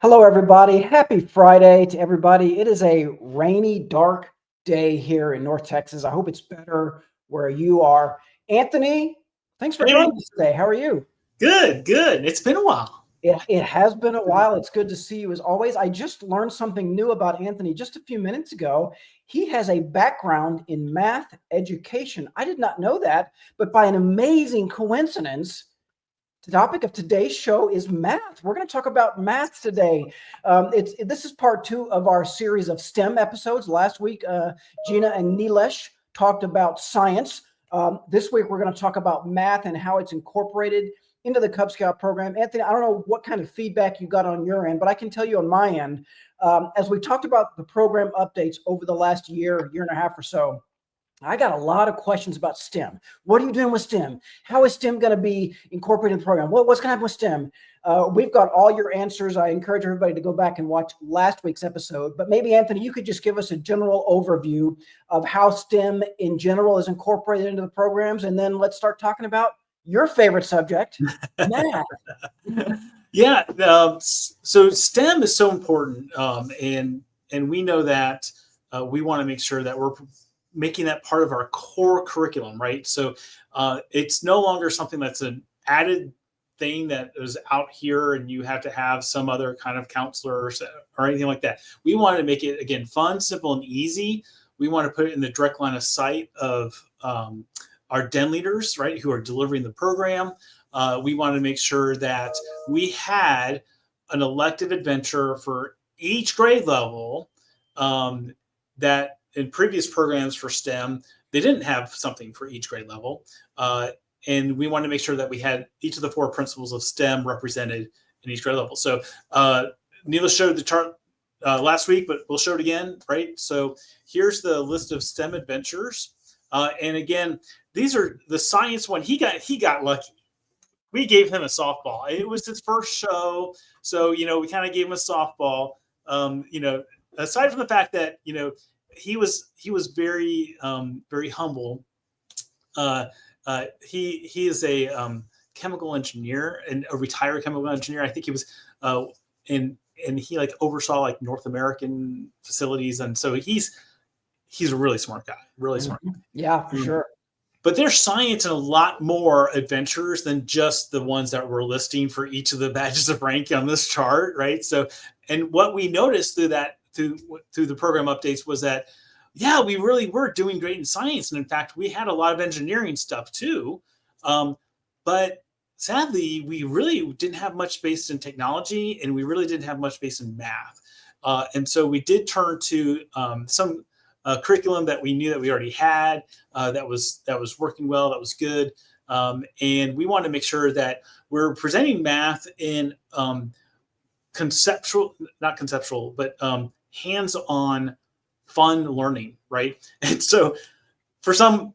Hello, everybody. Happy Friday to everybody. It is a rainy, dark day here in North Texas. I hope it's better where you are. Anthony, thanks for Hey, joining us today. How are you? good, good. It's been a while. It has been a while. It's good to see you as always. I just learned something new about Anthony just a few minutes ago. He has a background in math education. I did not know that, but by an amazing coincidence, the topic of today's show is math. We're going to talk about math today. This is part two of our series of STEM episodes. Last week, Gina and Nilesh talked about science. This week, we're going to talk about math and how it's incorporated into the Cub Scout program. Anthony, I don't know what kind of feedback you got on your end, but I can tell you on my end, as we talked about the program updates over the last year and a half or so, I got a lot of questions about STEM. What are you doing with STEM? How is STEM going to be incorporated in the program? What's going to happen with STEM? We've got all your answers. I encourage everybody to go back and watch last week's episode. But maybe, Anthony, you could just give us a general overview of how STEM in general is incorporated into the programs. And then let's start talking about your favorite subject, math. Yeah, so STEM is so important, and we know that we want to make sure that we're making that part of our core curriculum, right? So it's no longer something that's an added thing that is out here, and you have to have some other kind of counselor or anything like that. We want to make it again fun, simple, and easy. We want to put it in the direct line of sight of our den leaders, right, who are delivering the program. We wanted to make sure that we had an elective adventure for each grade level, that in previous programs for STEM, they didn't have something for each grade level. And we wanted to make sure that we had each of the four principles of STEM represented in each grade level. So Neela showed the chart last week, but we'll show it again, right? So here's the list of STEM adventures. And again, these are the science one. He got lucky. We gave him a softball. It was his first show, so we kind of gave him a softball. Aside from the fact that he was very very humble. He is a chemical engineer and a retired chemical engineer. I think he was and he like oversaw like North American facilities, and so he's a really smart guy, really smart. Yeah, for sure. But there's science and a lot more adventures than just the ones that we're listing for each of the badges of rank on this chart, right? So, and what we noticed through the program updates was that, yeah, we really were doing great in science. And in fact, we had a lot of engineering stuff too. But sadly, we really didn't have much based in technology, and we really didn't have much based in math. And so we did turn to some curriculum that we knew that we already had, that was working well, that was good, and we wanted to make sure that we're presenting math in not conceptual, but hands-on, fun learning, right? And so for some,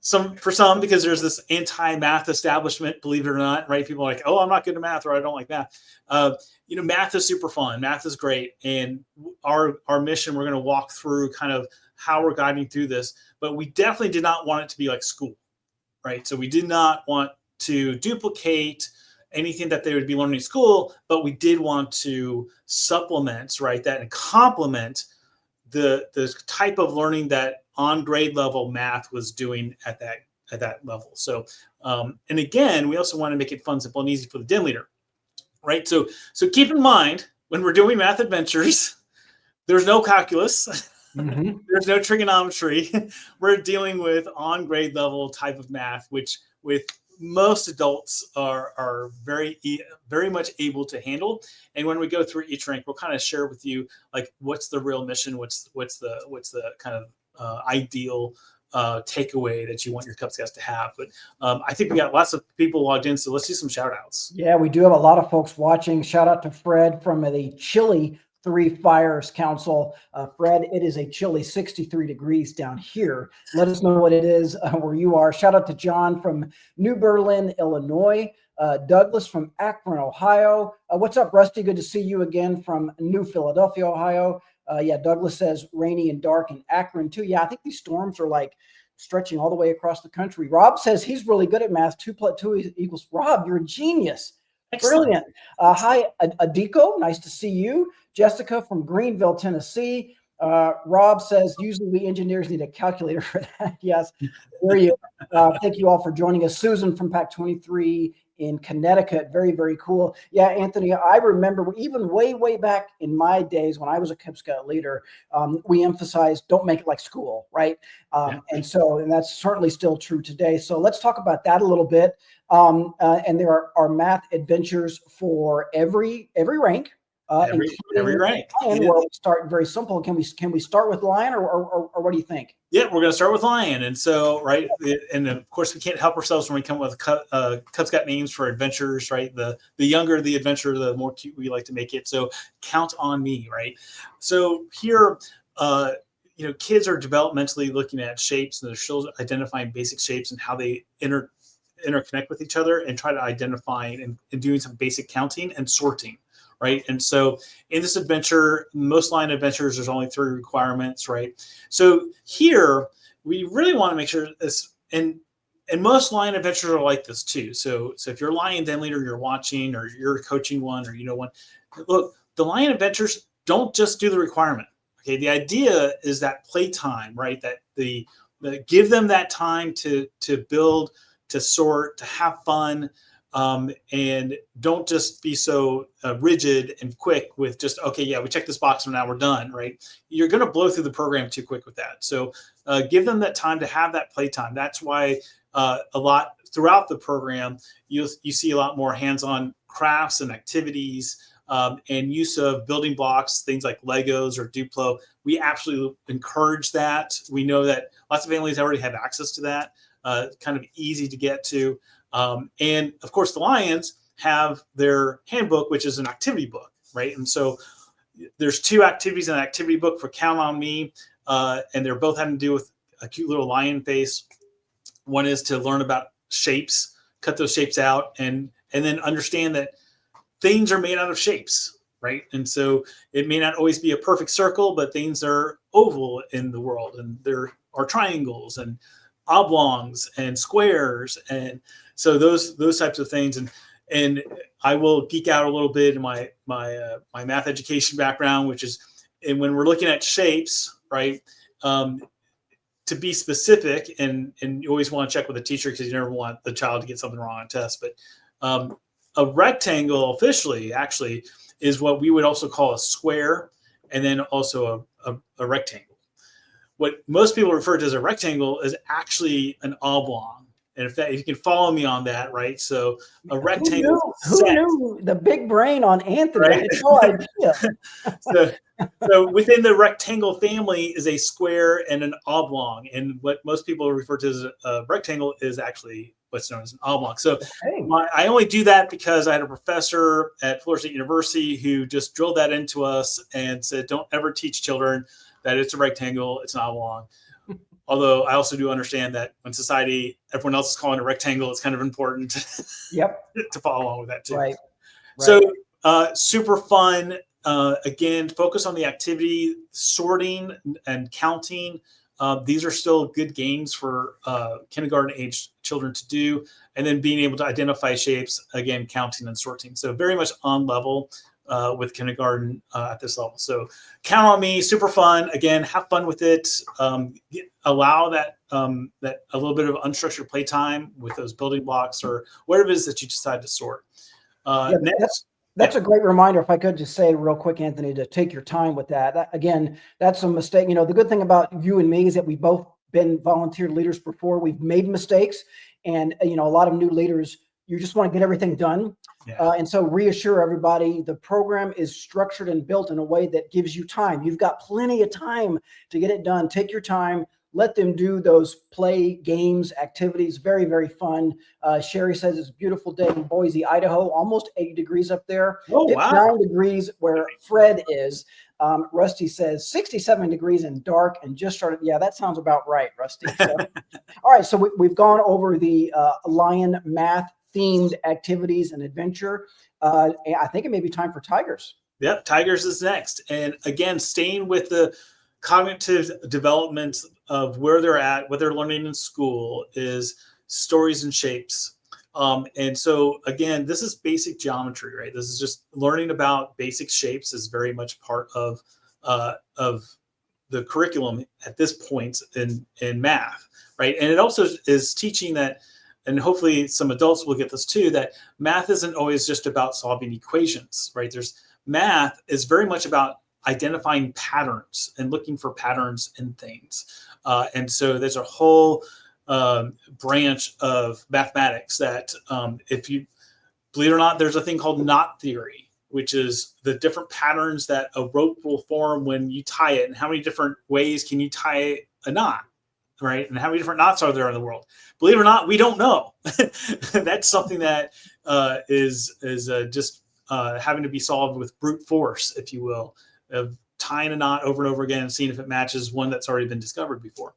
because there's this anti-math establishment, believe it or not, right? People are like, oh, I'm not good at math, or I don't like math. Math is super fun. Math is great, and our mission, we're going to walk through kind of how we're guiding through this, but we definitely did not want it to be like school, right? So we did not want to duplicate anything that they would be learning in school, but we did want to supplement, right, that and complement the type of learning that on grade level math was doing at that level. So, and again, we also want to make it fun, simple, and easy for the den leader, right? So keep in mind when we're doing math adventures, there's no calculus. Mm-hmm. There's no trigonometry. We're dealing with on grade level type of math, which with most adults are very much able to handle. And when we go through each rank, we'll kind of share with you like what's the real mission, what's the kind of ideal takeaway that you want your Cub Scouts to have. But I think we got lots of people logged in, so let's do some shout outs. Yeah, we do have a lot of folks watching. Shout out to Fred from the chilly Three Fires Council. Fred, it is a chilly 63 degrees down here. Let us know what it is where you are. Shout out to John from New Berlin, Illinois. Douglas from Akron, Ohio. What's up, Rusty? Good to see you again from New Philadelphia, Ohio. Yeah, Douglas says rainy and dark in Akron too. Yeah, I think these storms are like stretching all the way across the country. Rob says he's really good at math. 2 + 2 = Rob, you're a genius. Excellent. Brilliant. Hi, Adiko. Nice to see you. Jessica from Greenville, Tennessee. Rob says, usually we engineers need a calculator for that. Yes. There you Thank you all for joining us. Susan from Pack 23 in Connecticut. Very, very cool. Yeah, Anthony, I remember even way, way back in my days when I was a Cub Scout leader, we emphasized don't make it like school, right? And that's certainly still true today. So let's talk about that a little bit. And there are math adventures for every rank, Every including rank. Lion, where we start very simple. Can we start with Lion, or what do you think? Yeah, we're going to start with Lion, and so and of course we can't help ourselves when we come with Cub Scout names for adventures, right? The younger the adventure, the more cute we like to make it. So count on me, right? So here, kids are developmentally looking at shapes, and they're still identifying basic shapes and how they interconnect with each other, and try to identify and doing some basic counting and sorting, right? And so in this adventure, most Lion adventures, there's only 3 requirements, right? So here we really want to make sure this, and most Lion adventures are like this too. So if you're a Lion den leader, you're watching, or you're coaching one, or one, look, the Lion adventures don't just do the requirement. Okay, the idea is that playtime, right? That the give them that time to build, to sort, to have fun, and don't just be so rigid and quick with just, okay, yeah, we checked this box and now we're done, right? You're going to blow through the program too quick with that. So give them that time to have that playtime. That's why a lot throughout the program, you see a lot more hands-on crafts and activities, and use of building blocks, things like Legos or Duplo. We absolutely encourage that. We know that lots of families already have access to that. Kind of easy to get to. And of course, the Lions have their handbook, which is an activity book, right? And so there's 2 activities in an activity book for Count on Me, and they're both having to do with a cute little lion face. One is to learn about shapes, cut those shapes out, and then understand that things are made out of shapes, right? And so it may not always be a perfect circle, but things are oval in the world, and there are triangles and oblongs and squares, and so those types of things. And I will geek out a little bit in my math education background, which is, and when we're looking at shapes, right, to be specific, and you always want to check with the teacher because you never want the child to get something wrong on a test, but a rectangle officially actually is what we would also call a square, and then also a rectangle. What most people refer to as a rectangle is actually an oblong. And if you can follow me on that, right? So a rectangle. Who knew the big brain on Anthony? Right? I had no idea. so within the rectangle family is a square and an oblong. And what most people refer to as a rectangle is actually what's known as an oblong. So I only do that because I had a professor at Florida State University who just drilled that into us and said, don't ever teach children that it's a rectangle, it's an oblong. Although I also do understand that when society, everyone else is calling it a rectangle, it's kind of important to follow along with that too. Right. So super fun. Again, focus on the activity, sorting and counting. These are still good games for kindergarten age children to do. And then being able to identify shapes, again, counting and sorting. So very much on level with kindergarten at this level. So count on me, super fun. Again, have fun with it. Allow that that a little bit of unstructured playtime with those building blocks or whatever it is that you decide to sort. That's a great reminder. If I could just say real quick, Anthony, to take your time with that. Again, that's a mistake. The good thing about you and me is that we've both been volunteer leaders before. We've made mistakes, and a lot of new leaders, you just want to get everything done. And so reassure everybody, the program is structured and built in a way that gives you time. You've got plenty of time to get it done. Take your time. Let them do those play games, activities. Very, very fun. Sherry says it's a beautiful day in Boise, Idaho, almost 80 degrees up there. Oh, 59 degrees where Fred is. Rusty says 67 degrees and dark and just started. Yeah, that sounds about right, Rusty. So, all right, so we've gone over the Lion math themed activities and adventure. I think it may be time for Tigers. Yep, Tigers is next. And again, staying with the cognitive development of where they're at, what they're learning in school is stories and shapes. And so again, this is basic geometry, right? This is just learning about basic shapes is very much part of the curriculum at this point in math, right? And it also is teaching that, and hopefully some adults will get this too, that math isn't always just about solving equations, right? Math is very much about identifying patterns and looking for patterns in things. And so there's a whole branch of mathematics that if you believe it or not, there's a thing called knot theory, which is the different patterns that a rope will form when you tie it, and how many different ways can you tie a knot, right? And how many different knots are there in the world? Believe it or not, we don't know. That's something that is just having to be solved with brute force, if you will, of tying a knot over and over again and seeing if it matches one that's already been discovered before.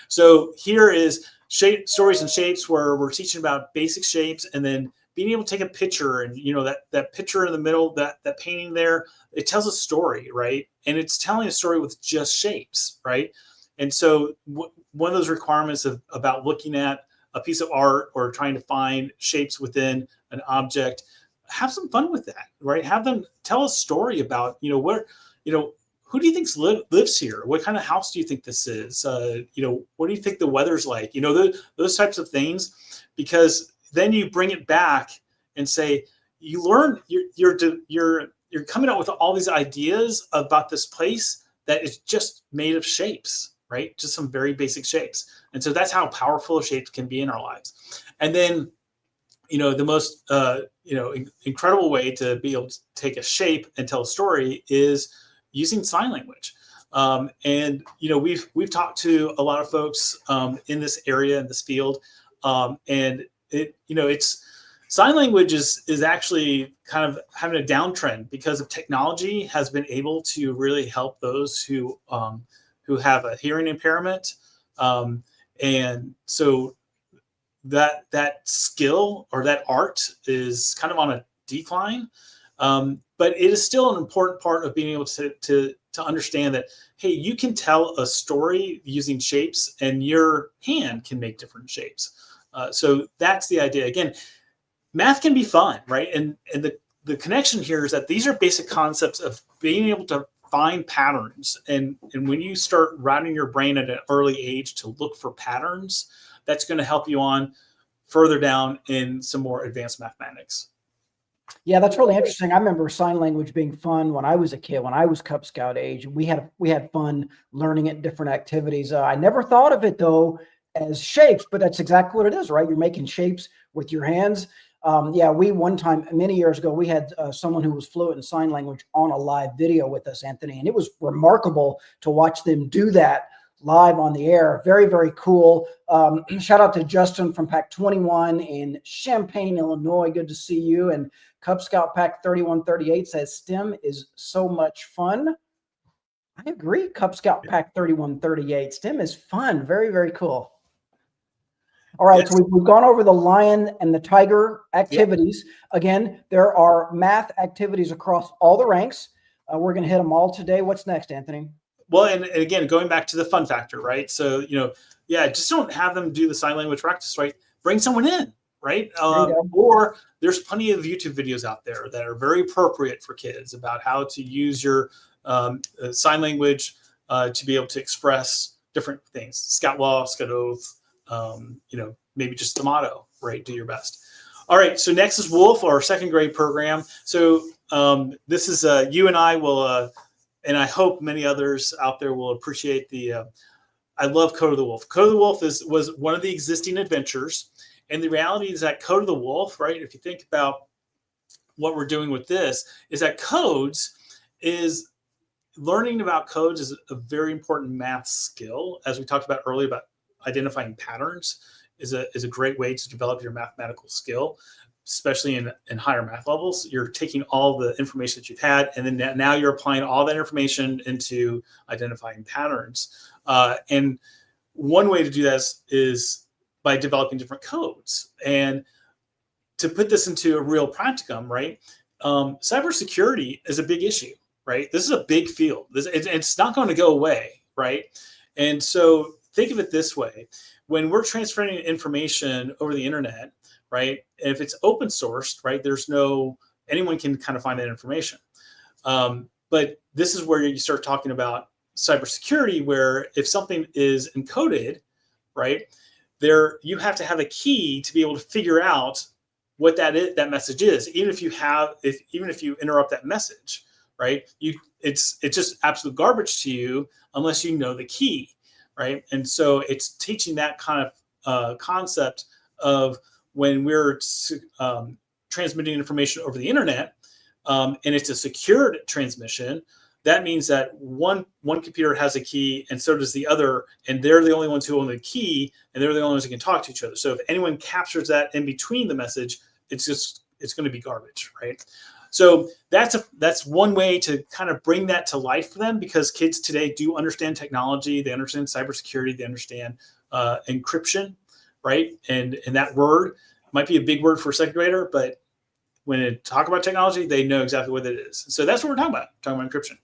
So here is stories and shapes, where we're teaching about basic shapes, and then being able to take a picture, and that picture in the middle, that painting there, it tells a story, right? And it's telling a story with just shapes, right? And so one of those requirements about looking at a piece of art or trying to find shapes within an object, have some fun with that, right? Have them tell a story about, who do you think lives here? What kind of house do you think this is? What do you think the weather's like? Those types of things, because then you bring it back and say, you learn, you're coming out with all these ideas about this place that is just made of shapes, right? Just some very basic shapes. And so that's how powerful shapes can be in our lives. And then, the most, incredible way to be able to take a shape and tell a story is using sign language. And we've talked to a lot of folks in this area, in this field, and it's sign language is actually kind of having a downtrend because of technology has been able to really help those who have a hearing impairment, and so that skill or that art is kind of on a decline. But it is still an important part of being able to understand that, hey, you can tell a story using shapes, and your hand can make different shapes. So that's the idea. Again, math can be fun, right? And the connection here is that these are basic concepts of being able to find patterns. And when you start routing your brain at an early age to look for patterns, that's going to help you on further down in some more advanced mathematics. Yeah, that's really interesting. I remember sign language being fun when I was a kid, when I was Cub Scout age. We had fun learning it, different activities. I never thought of it though as shapes, but that's exactly what it is, right? You're making shapes with your hands. We one time many years ago, we had someone who was fluent in sign language on a live video with us, Anthony, and it was remarkable to watch them do that live on the air. Very, very cool. Shout out to Justin from Pack 21 in Champaign, Illinois. Good to see you. And Cub Scout Pack 3138 says STEM is so much fun. I agree. Cub Scout Pack 3138. STEM is fun. Very, very cool. All right, yes. So we've gone over the lion and the tiger activities. Yep. Again, there are math activities across all the ranks. We're going to hit them all today. What's next, Anthony? Well, and again, going back to the fun factor, right? So, just don't have them do the sign language practice, right? Bring someone in, right? Or there's plenty of YouTube videos out there that are very appropriate for kids about how to use your sign language to be able to express different things. Scout law, Scout oath, maybe just the motto, right? Do your best. All right. So next is Wolf, our second grade program. So this is you and I will, and I hope many others out there will appreciate I love Code of the Wolf. Code of the Wolf was one of the existing adventures. And the reality is that Code of the Wolf, right? If you think about what we're doing with this, is that learning about codes is a very important math skill. As we talked about earlier about identifying patterns is a great way to develop your mathematical skill, especially in higher math levels. You're taking all the information that you've had, and then now you're applying all that information into identifying patterns. And one way to do that is by developing different codes. And to put this into a real practicum, right? Cybersecurity is a big issue, right? This is a big field. It's not going to go away, right? And so think of it this way. When we're transferring information over the internet, right? And if it's open sourced, right, anyone can kind of find that information. But this is where you start talking about cybersecurity, where if something is encoded, right, you have to have a key to be able to figure out what that message is. Even if you interrupt that message, right, it's just absolute garbage to you unless you know the key, right? And so it's teaching that kind of concept of when we're transmitting information over the internet, and it's a secured transmission. That means that one computer has a key and so does the other, and they're the only ones who own the key, and they're the only ones who can talk to each other. So if anyone captures that in between the message, it's going to be garbage, right? So that's one way to kind of bring that to life for them, because kids today do understand technology, they understand cybersecurity, they understand encryption, right? And that word might be a big word for a second grader, but when they talk about technology, they know exactly what it is. So that's what we're talking about encryption.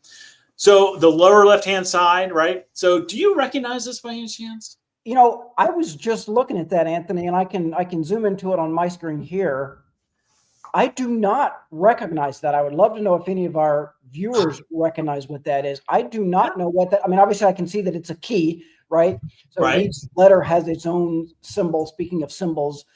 So the lower left-hand side, right? So do you recognize this by any chance? You know, I was just looking at that, Anthony, and I can zoom into it on my screen here. I do not recognize that. I would love to know if any of our viewers recognize what that is. I do not know what that, I mean, obviously I can see that it's a key, right? So right. Each letter has its own symbol. Speaking of symbols,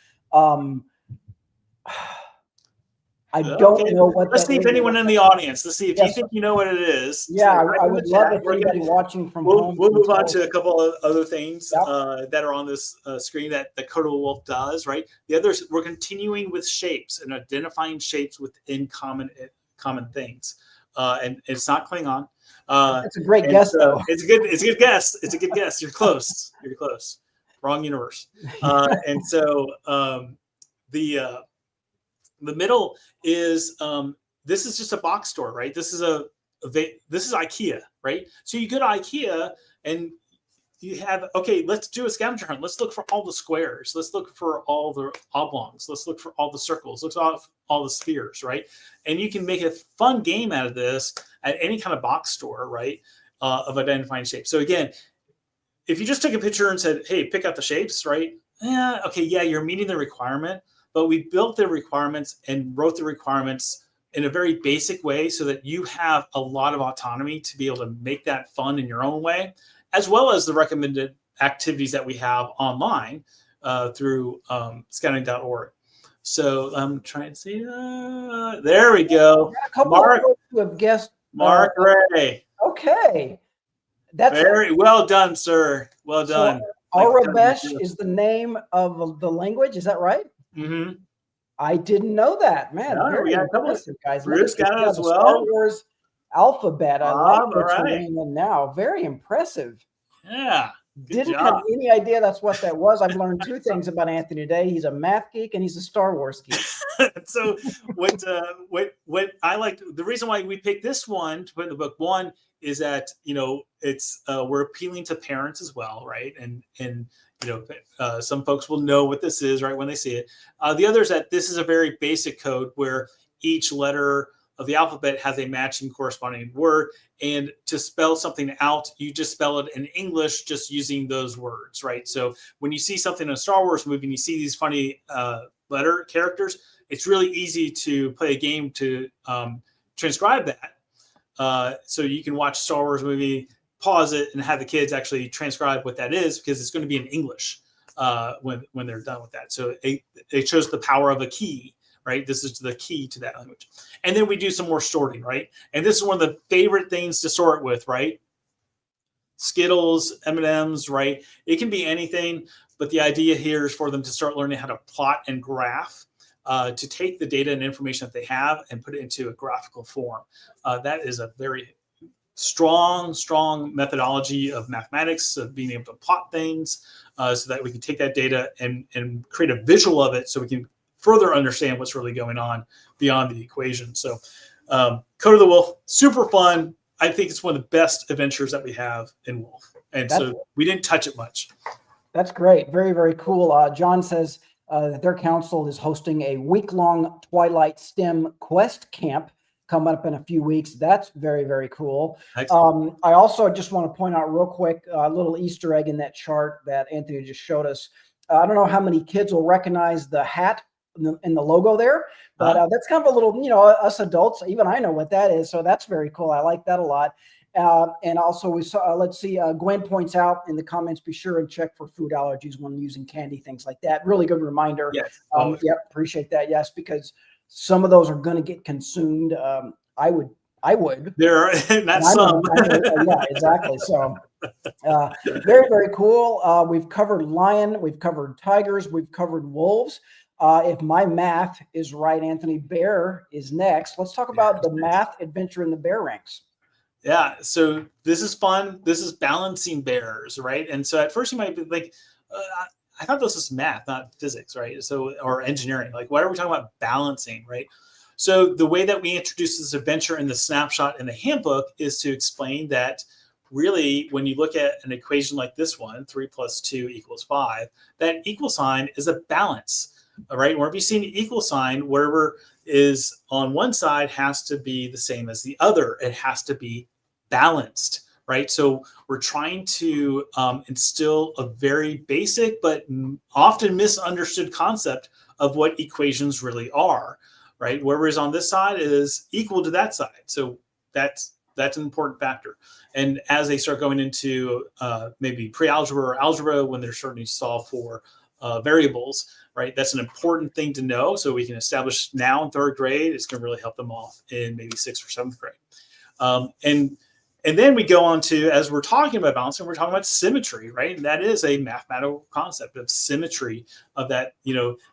I don't know what Let's that see is. if anyone in the audience, let's see if you Yes. think you know what it is. Yeah, I would love if anybody watching from home. We'll move on to a couple of other things Yep. that are on this screen that the Code of the Wolf does, right? The others, we're continuing with shapes and identifying shapes within common things. And it's not Klingon. That's a great guess, though. It's a good guess. It's a good guess. You're close. You're close. Wrong universe. And so the middle is this is just a box store, right? This is this is IKEA, right? So you go to IKEA and you have, okay, let's do a scavenger hunt. Let's look for all the squares. Let's look for all the oblongs. Let's look for all the circles. Let's look for all the spheres, right? And you can make a fun game out of this at any kind of box store, right? Of identifying shapes. So again, if you just took a picture and said, hey, pick out the shapes, right? Yeah, okay, yeah, you're meeting the requirement, but we built the requirements and wrote the requirements in a very basic way so that you have a lot of autonomy to be able to make that fun in your own way, as well as the recommended activities that we have online through scouting.org. So I'm trying to see. There we go. A couple of folks who have guessed. Mark Ray. Okay. That's very well done, sir. Well done. So, Arabesh is the name of the language. Is that right? Mm-hmm. I didn't know that, man. No, very impressive, guys. Bruce got it as well. Star Wars alphabet. I like what's right. now. Very impressive. Yeah. Didn't have any idea that's what that was. I've learned two things about Anthony today. He's a math geek and he's a Star Wars geek. So what I liked, the reason why we picked this one to put in the book, one is that, it's we're appealing to parents as well, right? And some folks will know what this is, right, when they see it. The other is that this is a very basic code where each letter of the alphabet has a matching corresponding word, and to spell something out, you just spell it in English just using those words, right? So when you see something in a Star Wars movie and you see these funny letter characters, it's really easy to play a game to transcribe that. So you can watch a Star Wars movie, pause it, and have the kids actually transcribe what that is, because it's going to be in English when they're done with that. So it shows the power of a key, right? This is the key to that language. And then we do some more sorting, right? And this is one of the favorite things to sort with, right? Skittles, M&Ms, right? It can be anything, but the idea here is for them to start learning how to plot and graph, to take the data and information that they have and put it into a graphical form. That is a very strong methodology of mathematics, of being able to plot things, so that we can take that data and create a visual of it so we can further understand what's really going on beyond the equation. So Code of the Wolf, super fun. I think it's one of the best adventures that we have in Wolf. And so we didn't touch it much. That's great. Very, very cool. John says that their council is hosting a week-long Twilight STEM quest camp coming up in a few weeks. That's very, very cool. I also just want to point out real quick, a little Easter egg in that chart that Anthony just showed us. I don't know how many kids will recognize the hat in the logo there. But that's kind of a little, us adults, even I know what that is. So that's very cool. I like that a lot. And also we saw, let's see, Gwen points out in the comments, be sure and check for food allergies when using candy, things like that. Really good reminder. Yes. Yep, appreciate that. Yes, because some of those are going to get consumed. I would. There are not some. Yeah, exactly. So very, very cool. We've covered lion, we've covered tigers, we've covered wolves. If my math is right, Anthony, bear is next. Let's talk about the math adventure in the bear ranks. Yeah, so this is fun. This is balancing bears, right? And so at first you might be like, I thought this was math, not physics, right? So, or engineering. Like, why are we talking about balancing, right? So the way that we introduce this adventure in the snapshot in the handbook is to explain that really, when you look at an equation like this one, 3 + 2 = 5, that equal sign is a balance, all right? Wherever you see an equal sign, wherever is on one side has to be the same as the other. It has to be balanced, right? So we're trying to instill a very basic but often misunderstood concept of what equations really are, right? Whereas on this side is equal to that side. So that's an important factor. And as they start going into maybe pre-algebra or algebra, when they're starting to solve for variables, right? That's an important thing to know. So we can establish now in 3rd grade. It's going to really help them off in maybe 6th or 7th grade. And then we go on to, as we're talking about balancing, we're talking about symmetry, right? And that is a mathematical concept of symmetry, of that,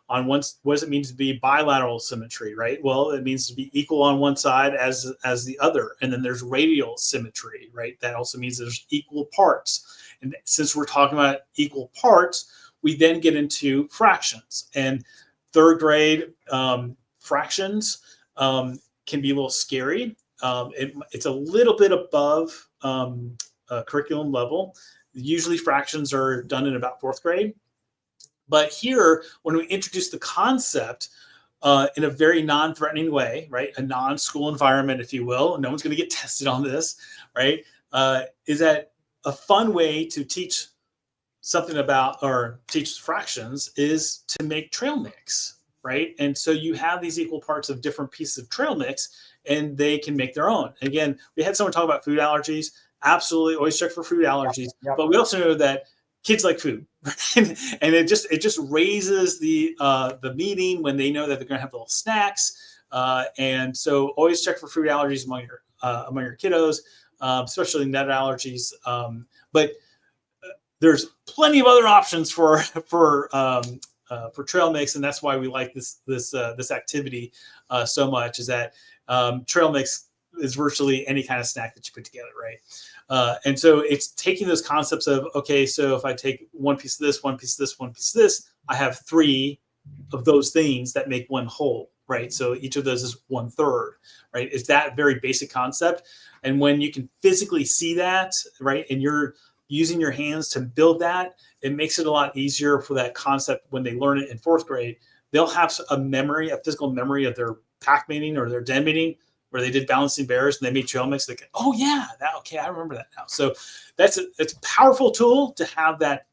on one, what does it mean to be bilateral symmetry, right? Well, it means to be equal on one side as the other. And then there's radial symmetry, right? That also means there's equal parts. And since we're talking about equal parts, we then get into fractions. And 3rd grade fractions can be a little scary. It's a little bit above curriculum level. Usually fractions are done in about 4th grade. But here, when we introduce the concept in a very non-threatening way, right? A non-school environment, if you will, no one's going to get tested on this, right? Is that a fun way to teach something about, or teach fractions, is to make trail mix, right? And so you have these equal parts of different pieces of trail mix, and they can make their own. Again, we had someone talk about food allergies. Absolutely, always check for food allergies. Yep. But we also know that kids like food, right? And it just raises the meaning when they know that they're going to have little snacks. And so always check for food allergies among your kiddos, especially nut allergies. But there's plenty of other options for trail mix, and that's why we like this activity so much. Is that trail mix is virtually any kind of snack that you put together, right? And so it's taking those concepts of, okay, so if I take one piece of this, one piece of this, one piece of this, I have 3 of those things that make one whole, right? So each of those is 1/3, right? It's that very basic concept. And when you can physically see that, right, and you're using your hands to build that, it makes it a lot easier for that concept when they learn it in 4th grade. They'll have a physical memory of their pack meeting or their den meeting where they did balancing bears and they made trail mix. They go, oh yeah, okay, I remember that now. So it's a powerful tool to have that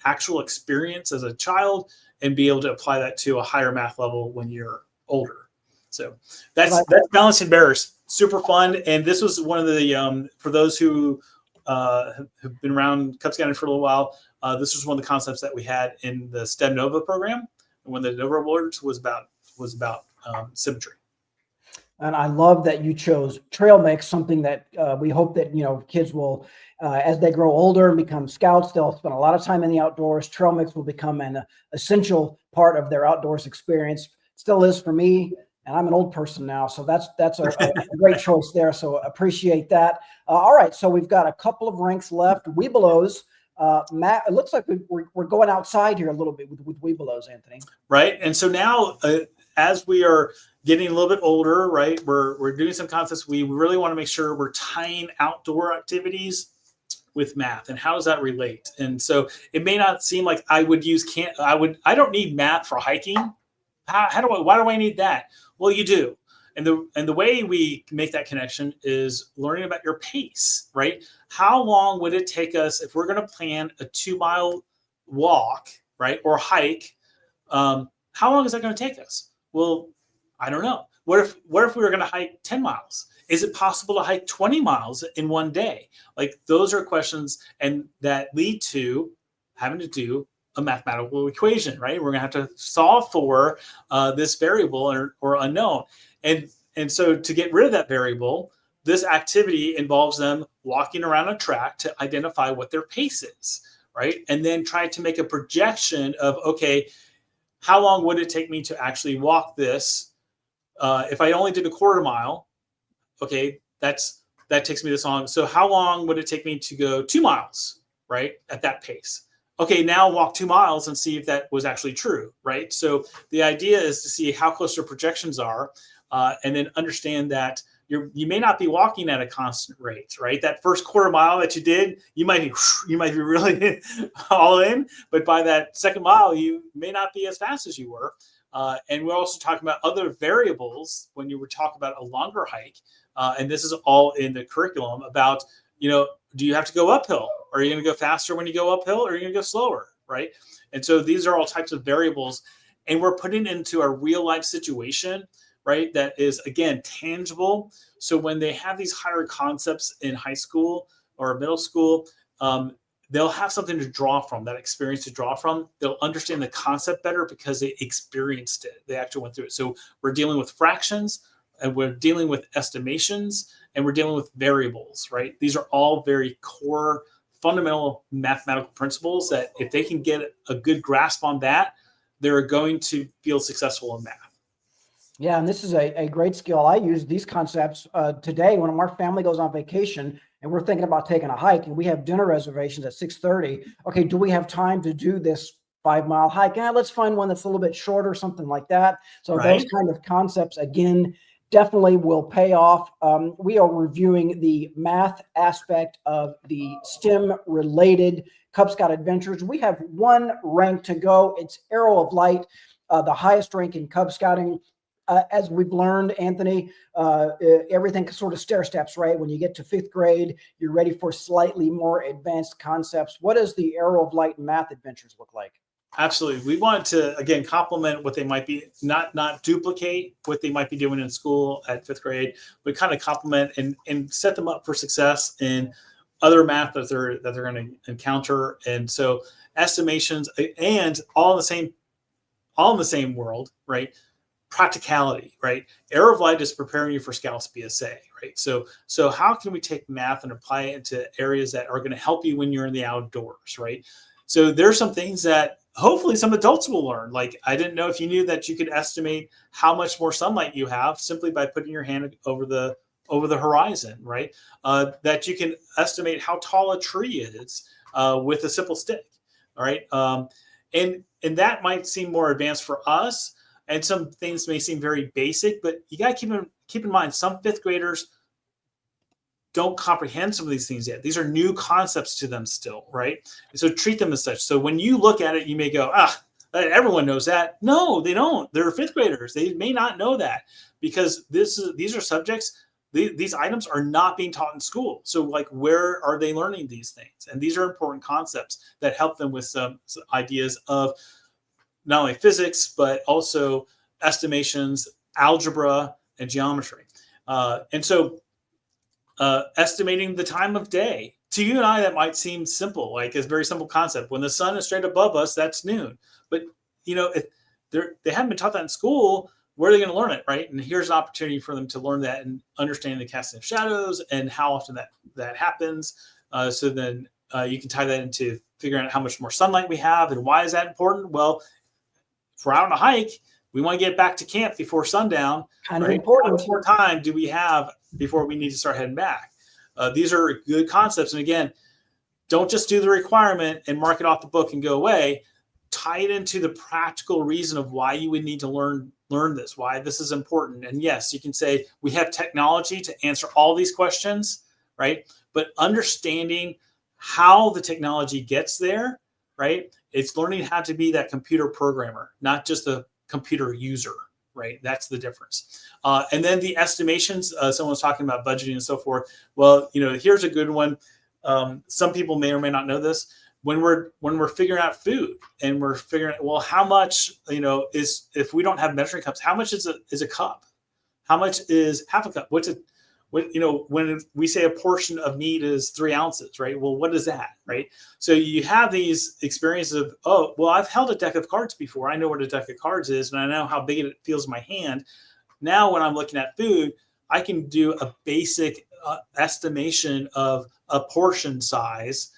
actual experience as a child and be able to apply that to a higher math level when you're older. So that's balancing bears. Super fun. And this was one of the, for those who have been around Cub Scouting for a little while, this was one of the concepts that we had in the STEM Nova program, when the Nova Awards was about symmetry. And I love that you chose trail mix, something that we hope that kids will, as they grow older and become scouts, they'll spend a lot of time in the outdoors. Trail mix will become an essential part of their outdoors experience. It still is for me, and I'm an old person now, so that's a great choice there. So appreciate that. All right, so we've got a couple of ranks left. Webelos. Matt, it looks like we're going outside here a little bit with Webelos, Anthony. Right, and so now as we are getting a little bit older, right, we're doing some concepts. We really want to make sure we're tying outdoor activities with math, and how does that relate? And so it may not seem like I don't need math for hiking. Why do I need that? Well, you do. And the way we make that connection is learning about your pace, right? How long would it take us if we're going to plan a 2-mile walk, right, or hike? How how long is that going to take us? Well, I don't know. What if we were going to hike 10 miles? Is it possible to hike 20 miles in one day? Like, those are questions and that lead to having to do a mathematical equation, right? We're going to have to solve for this variable or unknown. And so to get rid of that variable, this activity involves them walking around a track to identify what their pace is, right? And then try to make a projection of, okay, how long would it take me to actually walk this? If I only did a quarter mile, okay, that takes me this long. So how long would it take me to go 2 miles, right, at that pace? Okay, now walk 2 miles and see if that was actually true, right? So the idea is to see how close your projections are, and then understand that you may not be walking at a constant rate, right? That first quarter mile that you did, you might be really all in, but by that second mile, you may not be as fast as you were. And we're also talking about other variables when you were talking about a longer hike, and this is all in the curriculum about, do you have to go uphill? Are you going to go faster when you go uphill, or are you going to go slower, right? And so these are all types of variables, and we're putting it into a real life situation, right? That is, again, tangible. So when they have these higher concepts in high school or middle school, they'll have something to draw from, that experience to draw from. They'll understand the concept better because they experienced it. They actually went through it. So we're dealing with fractions, and we're dealing with estimations, and we're dealing with variables, right? These are all very core, fundamental mathematical principles that if they can get a good grasp on that, they're going to feel successful in math. Yeah, and this is a great skill. I use these concepts today when our family goes on vacation and we're thinking about taking a hike, and we have dinner reservations at 6:30. Okay, do we have time to do this 5-mile hike? Let's find one that's a little bit shorter, something like that. So Right. Those kind of concepts, again, definitely will pay off. We are reviewing the math aspect of the STEM-related Cub Scout adventures. We have one rank to go. It's Arrow of Light, the highest rank in Cub Scouting. As we've learned, Anthony, everything sort of stair steps, right? When you get to 5th grade, you're ready for slightly more advanced concepts. What does the Arrow of Light math adventures look like? Absolutely. We want to, again, complement what they might be, not duplicate what they might be doing in school at 5th grade, but kind of complement and set them up for success in other math that they're going to encounter. And so estimations, and all in the same world, right? Practicality, right? Arrow of Light is preparing you for Scouts BSA, right? So how can we take math and apply it into areas that are going to help you when you're in the outdoors, right? So there's some things that hopefully some adults will learn. Like, I didn't know if you knew that you could estimate how much more sunlight you have simply by putting your hand over the horizon, right? That you can estimate how tall a tree is with a simple stick, all right? And that might seem more advanced for us, and some things may seem very basic, but you got to keep in mind, some 5th graders don't comprehend some of these things yet. These are new concepts to them still, right? And so treat them as such. So when you look at it, you may go, everyone knows that. No, they don't. They're 5th graders. They may not know that, because these are subjects, these items are not being taught in school. So, like, where are they learning these things? And these are important concepts that help them with some ideas of not only physics, but also estimations, algebra, and geometry. And so estimating the time of day. To you and I, that might seem simple, like it's a very simple concept. When the sun is straight above us, that's noon. But, if they haven't been taught that in school, where are they going to learn it, right? And here's an opportunity for them to learn that and understand the casting of shadows and how often that happens. So then you can tie that into figuring out how much more sunlight we have and why is that important? Well, if we're out on a hike, we want to get back to camp before sundown. Kind of right? important. How much more time do we have before we need to start heading back? These are good concepts. And again, don't just do the requirement and mark it off the book and go away. Tie it into the practical reason of why you would need to learn this, why this is important. And yes, you can say we have technology to answer all these questions, right? But understanding how the technology gets there, right? It's learning how to be that computer programmer, not just a computer user, right? That's the difference. And then the estimations, someone was talking about budgeting and so forth. Well, here's a good one. Some people may or may not know this, when we're figuring out food and we're figuring, well, how much, is, if we don't have measuring cups, how much is a cup? How much is half a cup? When we say a portion of meat is 3 ounces, right? Well, what is that, right? So you have these experiences of, oh, well, I've held a deck of cards before. I know what a deck of cards is, and I know how big it feels in my hand. Now, when I'm looking at food, I can do a basic estimation of a portion size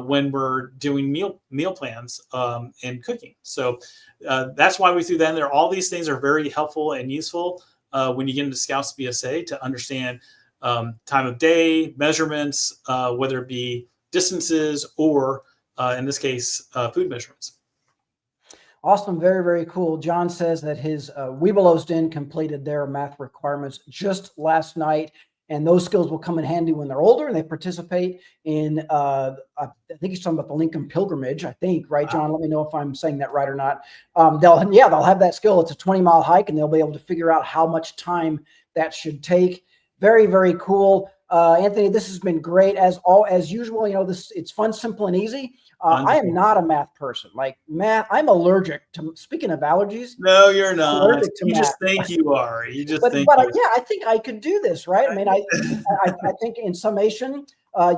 when we're doing meal plans and cooking. So that's why we threw that in there. All these things are very helpful and useful when you get into Scouts BSA to understand time of day, measurements, whether it be distances or, in this case, food measurements. Awesome. Very, very cool. John says that his Webelos Den completed their math requirements just last night, and those skills will come in handy when they're older and they participate in, I think he's talking about the Lincoln Pilgrimage, I think, right, John? Let me know if I'm saying that right or not. They'll have that skill. It's a 20-mile hike, and they'll be able to figure out how much time that should take. Very, very cool. Anthony, this has been great as usual. It's fun, simple, and easy. I am not a math person. Like math, I'm allergic to. Speaking of allergies, no, you're not. You math. just think you are. You just think. But yeah, I think I could do this, right? I mean, I think in summation,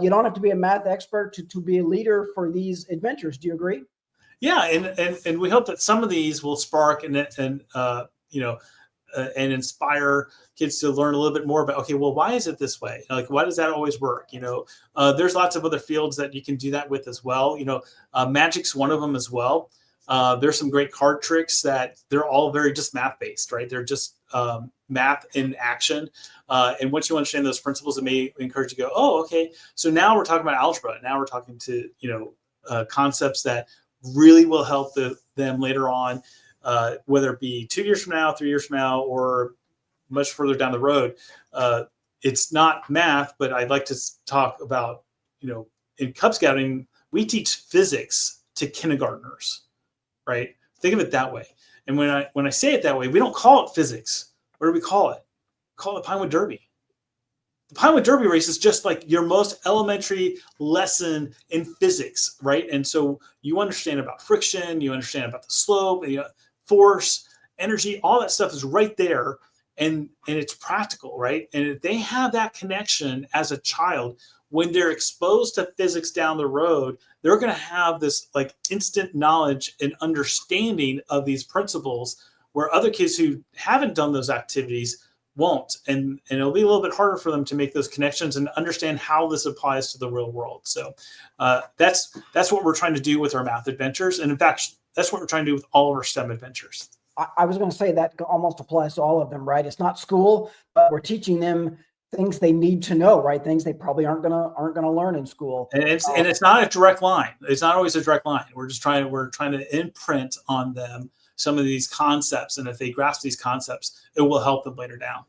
you don't have to be a math expert to be a leader for these adventures. Do you agree? Yeah, and we hope that some of these will spark and inspire kids to learn a little bit more about, okay, well, why is it this way? Like, why does that always work? There's lots of other fields that you can do that with as well. Magic's one of them as well. There's some great card tricks that they're all very just math based, right? They're just math in action. And once you understand those principles, it may encourage you to go, oh, okay. So now we're talking about algebra. Now we're talking to, concepts that really will help them later on. Whether it be 2 years from now, 3 years from now, or much further down the road. It's not math, but I'd like to talk about, in Cub Scouting, we teach physics to kindergartners, right? Think of it that way. And when I say it that way, we don't call it physics. What do we call it? We call it Pinewood Derby. The Pinewood Derby race is just like your most elementary lesson in physics, right? And so you understand about friction, you understand about the slope, force, energy, all that stuff is right there, and it's practical, right? And if they have that connection as a child, when they're exposed to physics down the road, they're going to have this like instant knowledge and understanding of these principles, where other kids who haven't done those activities won't, and it'll be a little bit harder for them to make those connections and understand how this applies to the real world. So that's what we're trying to do with our math adventures, and in fact, that's what we're trying to do with all of our STEM adventures. I was going to say that almost applies to all of them, right? It's not school, but we're teaching them things they need to know, right? Things they probably aren't gonna learn in school. And it's not a direct line. It's not always a direct line. We're trying to imprint on them some of these concepts, and if they grasp these concepts, it will help them later down.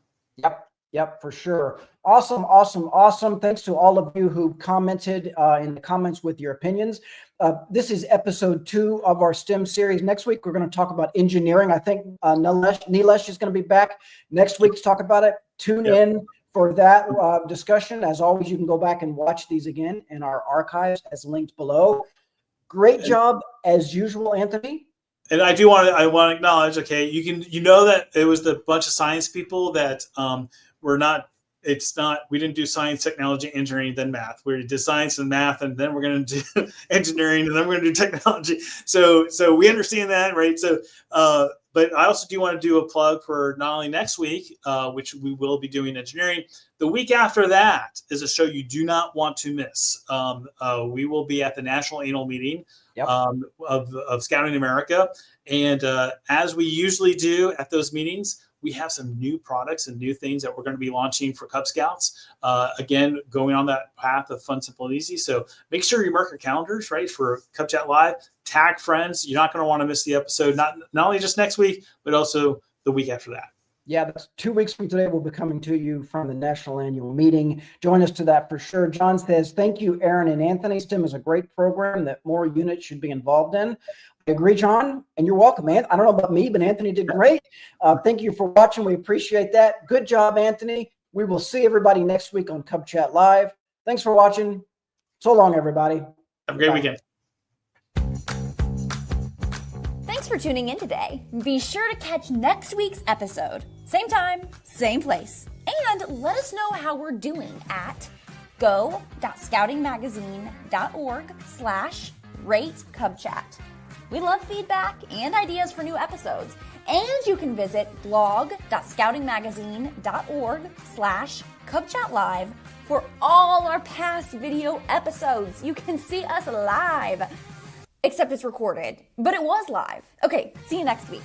Yep, for sure. Awesome. Thanks to all of you who commented in the comments with your opinions. This is episode 2 of our STEM series. Next week, we're going to talk about engineering. I think Nilesh is going to be back next week to talk about it. Tune in for that discussion. As always, you can go back and watch these again in our archives as linked below. Great job as usual, Anthony. And I want to acknowledge, okay, that it was the bunch of science people that we didn't do science, technology, engineering, then math. We did science and math, and then we're going to do engineering, and then we're going to do technology. So we understand that, right? So, but I also do want to do a plug for not only next week, which we will be doing engineering. The week after that is a show you do not want to miss. We will be at the National Annual Meeting of Scouting America. And as we usually do at those meetings, we have some new products and new things that we're going to be launching for Cub Scouts. Again, going on that path of fun, simple, and easy. So make sure you mark your calendars, right, for Cub Chat Live. Tag friends. You're not going to want to miss the episode, not only just next week, but also the week after that. Yeah, that's 2 weeks from today. We'll be coming to you from the National Annual Meeting. Join us to that for sure. John says, thank you, Aaron and Anthony. STEM is a great program that more units should be involved in. I agree, John, and you're welcome, man. I don't know about me, but Anthony did great. Thank you for watching. We appreciate that. Good job, Anthony. We will see everybody next week on Cub Chat Live. Thanks for watching. So long, everybody. Have a great weekend. Thanks for tuning in today. Be sure to catch next week's episode. Same time, same place. And let us know how we're doing at go.scoutingmagazine.org/ratecubchat. We love feedback and ideas for new episodes. And you can visit blog.scoutingmagazine.org/cubchatlive for all our past video episodes. You can see us live. Except it's recorded, but it was live. Okay, see you next week.